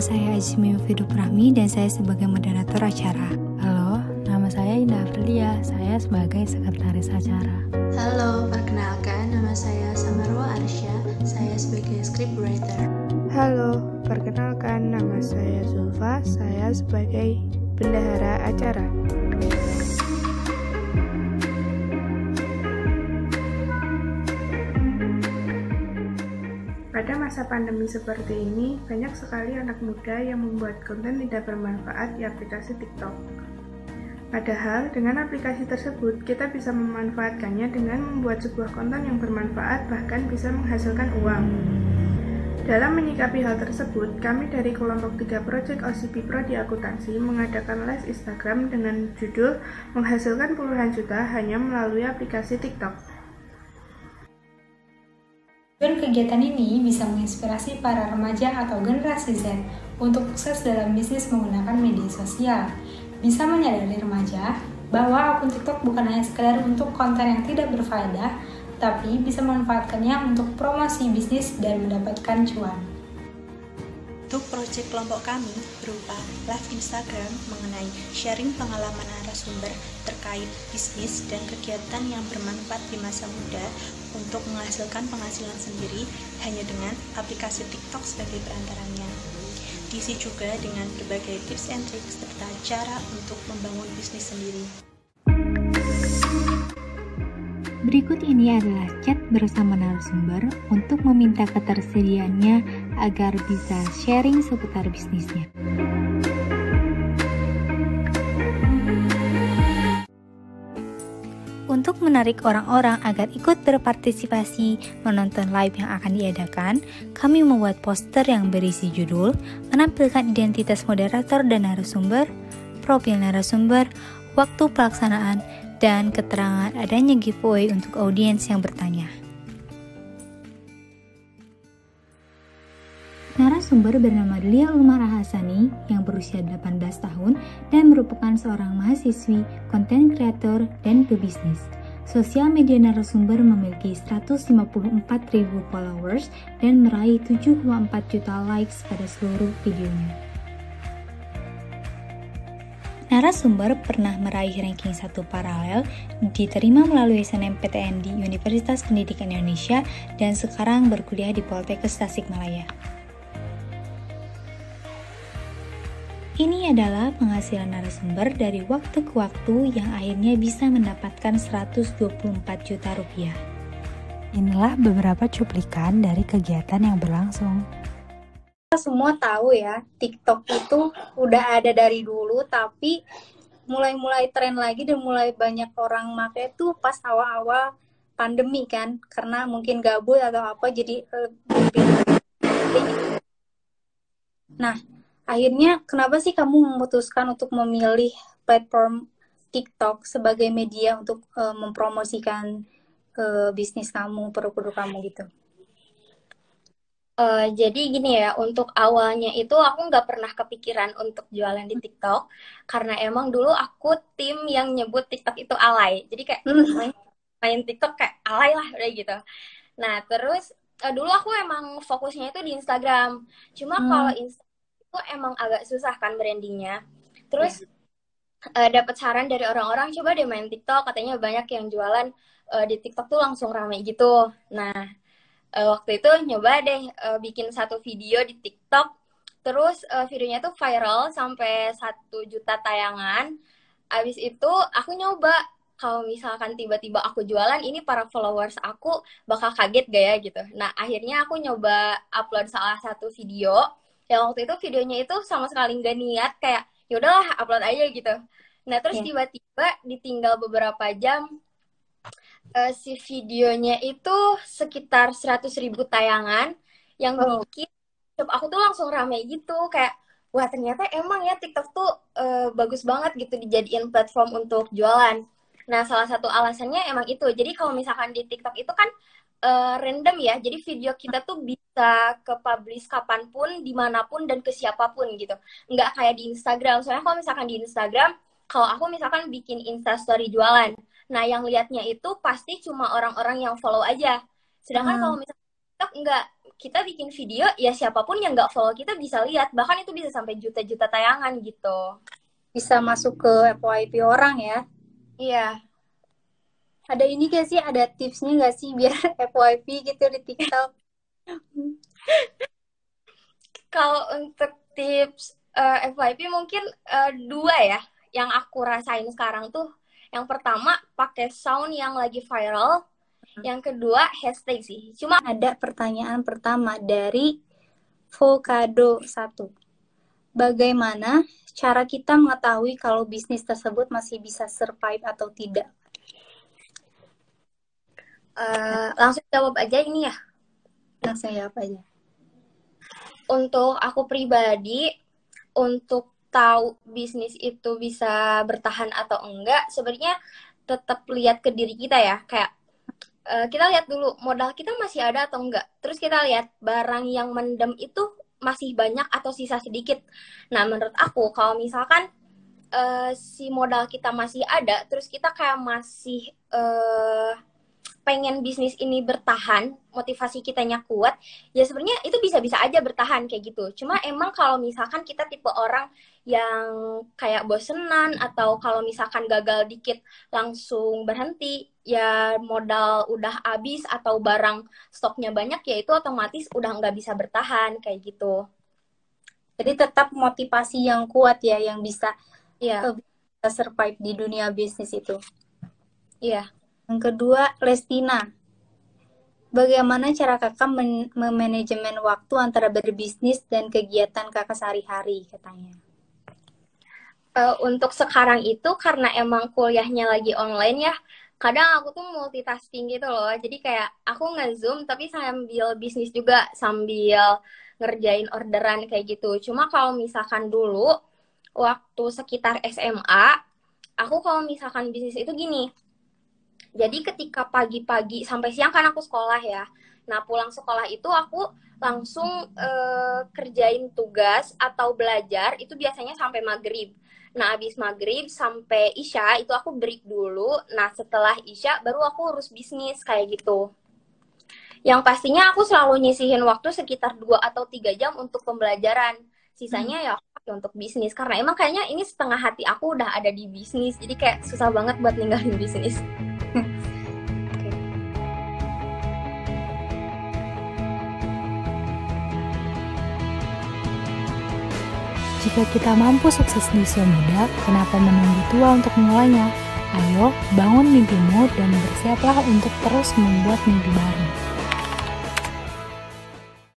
nama saya Azmi Fiduprahmi dan saya sebagai moderator acara. Halo, nama saya Indah Afrilia, saya sebagai sekretaris acara. Halo, perkenalkan nama saya Samarwa Arsya, saya sebagai scriptwriter. Halo, perkenalkan nama saya Zulfa, saya sebagai bendahara acara. Pada masa pandemi seperti ini, banyak sekali anak muda yang membuat konten tidak bermanfaat di aplikasi TikTok. Padahal, dengan aplikasi tersebut, kita bisa memanfaatkannya dengan membuat sebuah konten yang bermanfaat, bahkan bisa menghasilkan uang. Dalam menyikapi hal tersebut, kami dari kelompok 3 Project OCP Prodi Akuntansi mengadakan live Instagram dengan judul menghasilkan puluhan juta hanya melalui aplikasi TikTok. Dan kegiatan ini bisa menginspirasi para remaja atau generasi Z untuk sukses dalam bisnis menggunakan media sosial. Bisa menyadari remaja bahwa akun TikTok bukan hanya sekedar untuk konten yang tidak berfaedah, tapi bisa memanfaatkannya untuk promosi bisnis dan mendapatkan cuan. Untuk proyek kelompok kami berupa live Instagram mengenai sharing pengalaman narasumber terkait bisnis dan kegiatan yang bermanfaat di masa muda untuk menghasilkan penghasilan sendiri hanya dengan aplikasi TikTok sebagai perantaranya. Diisi juga dengan berbagai tips and tricks serta cara untuk membangun bisnis sendiri. Berikut ini adalah chat bersama narasumber untuk meminta ketersediaannya agar bisa sharing seputar bisnisnya. Untuk menarik orang-orang agar ikut berpartisipasi menonton live yang akan diadakan, kami membuat poster yang berisi judul, menampilkan identitas moderator dan narasumber, profil narasumber, waktu pelaksanaan, dan keterangan adanya giveaway untuk audiens yang bertanya. Narasumber bernama Lia Ulmara Hasani yang berusia 18 tahun dan merupakan seorang mahasiswi, konten kreator, dan pebisnis. Sosial media narasumber memiliki 154.000 followers dan meraih 7,4 juta likes pada seluruh videonya. Narasumber pernah meraih ranking 1 paralel, diterima melalui SNMPTN di Universitas Pendidikan Indonesia, dan sekarang berkuliah di Poltekkes Tasikmalaya. Ini adalah penghasilan narasumber dari waktu ke waktu yang akhirnya bisa mendapatkan 124 juta rupiah. Inilah beberapa cuplikan dari kegiatan yang berlangsung. Kita semua tahu ya, TikTok itu udah ada dari dulu, tapi mulai tren lagi dan mulai banyak orang pakai tuh pas awal-awal pandemi kan, karena mungkin gabut atau apa, jadi lebih. Nah, akhirnya kenapa sih kamu memutuskan untuk memilih platform TikTok sebagai media untuk mempromosikan bisnis kamu, produk-produk kamu gitu? Jadi gini ya, untuk awalnya itu aku nggak pernah kepikiran untuk jualan di TikTok, karena emang dulu aku tim yang nyebut TikTok itu alay. Jadi kayak main TikTok kayak alay lah, udah gitu. Nah, terus dulu aku emang fokusnya itu di Instagram. Cuma kalau Instagram itu emang agak susah kan brandingnya. Terus dapat saran dari orang-orang, coba deh main TikTok, katanya banyak yang jualan di TikTok tuh langsung rame gitu. Nah, waktu itu nyoba deh bikin satu video di TikTok, terus videonya tuh viral sampai 1 juta tayangan. Abis itu aku nyoba, kalau misalkan tiba-tiba aku jualan, ini para followers aku bakal kaget gak ya gitu. Nah, akhirnya aku nyoba upload salah satu video, yang waktu itu videonya itu sama sekali nggak niat, kayak yaudahlah upload aja gitu. Nah, terus tiba-tiba ditinggal beberapa jam, si videonya itu sekitar 100.000 tayangan, yang bikin aku tuh langsung rame gitu, kayak wah ternyata emang ya TikTok tuh bagus banget gitu dijadiin platform untuk jualan. Nah, salah satu alasannya emang itu. Jadi kalau misalkan di TikTok itu kan random ya, jadi video kita tuh bisa ke-publish kapanpun, dimanapun, dan ke siapapun gitu. Nggak kayak di Instagram. Soalnya kalau misalkan di Instagram, kalau aku misalkan bikin Instastory jualan, nah yang liatnya itu pasti cuma orang-orang yang follow aja. Sedangkan kalau misalkan TikTok enggak, kita bikin video, ya siapapun yang nggak follow kita bisa lihat, bahkan itu bisa sampai juta-juta tayangan gitu. Bisa masuk ke FYP orang ya. Iya. Ada ini gak sih, ada tipsnya gak sih biar FYP gitu di TikTok? Kalau untuk tips FYP mungkin 2 ya, yang aku rasain sekarang tuh. Yang pertama, pakai sound yang lagi viral. Yang kedua, hashtag sih. Cuma ada pertanyaan pertama dari Vocado 1. Bagaimana cara kita mengetahui kalau bisnis tersebut masih bisa survive atau tidak? Langsung jawab aja ini ya. Langsung jawab aja. Untuk aku pribadi, untuk tahu bisnis itu bisa bertahan atau enggak, sebenarnya tetap lihat ke diri kita ya. Kayak kita lihat dulu modal kita masih ada atau enggak. Terus kita lihat barang yang mendem itu masih banyak atau sisa sedikit. Nah, menurut aku kalau misalkan si modal kita masih ada, terus kita kayak masih pengen bisnis ini bertahan, motivasi kitanya kuat, ya sebenarnya itu bisa-bisa aja bertahan kayak gitu. Cuma emang kalau misalkan kita tipe orang yang kayak bosenan, atau kalau misalkan gagal dikit langsung berhenti, ya modal udah habis atau barang stoknya banyak, ya itu otomatis udah nggak bisa bertahan kayak gitu. Jadi tetap motivasi yang kuat ya, yang bisa Iya. survive di dunia bisnis itu. Iya. Yang kedua, Lestina. Bagaimana cara kakak memanajemen waktu antara berbisnis dan kegiatan kakak sehari-hari, katanya? Untuk sekarang itu karena emang kuliahnya lagi online ya, kadang aku tuh multitasking gitu loh. Jadi kayak aku nge-zoom tapi sambil bisnis juga, sambil ngerjain orderan kayak gitu. Cuma kalau misalkan dulu, waktu sekitar SMA, aku kalau misalkan bisnis itu gini. Jadi ketika pagi-pagi sampai siang kan aku sekolah ya. Nah, pulang sekolah itu aku langsung kerjain tugas atau belajar, itu biasanya sampai maghrib. Nah, abis maghrib sampai isya itu aku break dulu. Nah, setelah isya baru aku urus bisnis kayak gitu. Yang pastinya aku selalu nyisihin waktu sekitar 2 atau 3 jam untuk pembelajaran. Sisanya ya untuk bisnis. Karena emang kayaknya ini setengah hati aku udah ada di bisnis. Jadi kayak susah banget buat ninggalin bisnis. Jika kita mampu sukses di usia muda, kenapa menunggu tua untuk memulainya? Ayo, bangun mimpimu dan bersiaplah untuk terus membuat mimpi baru.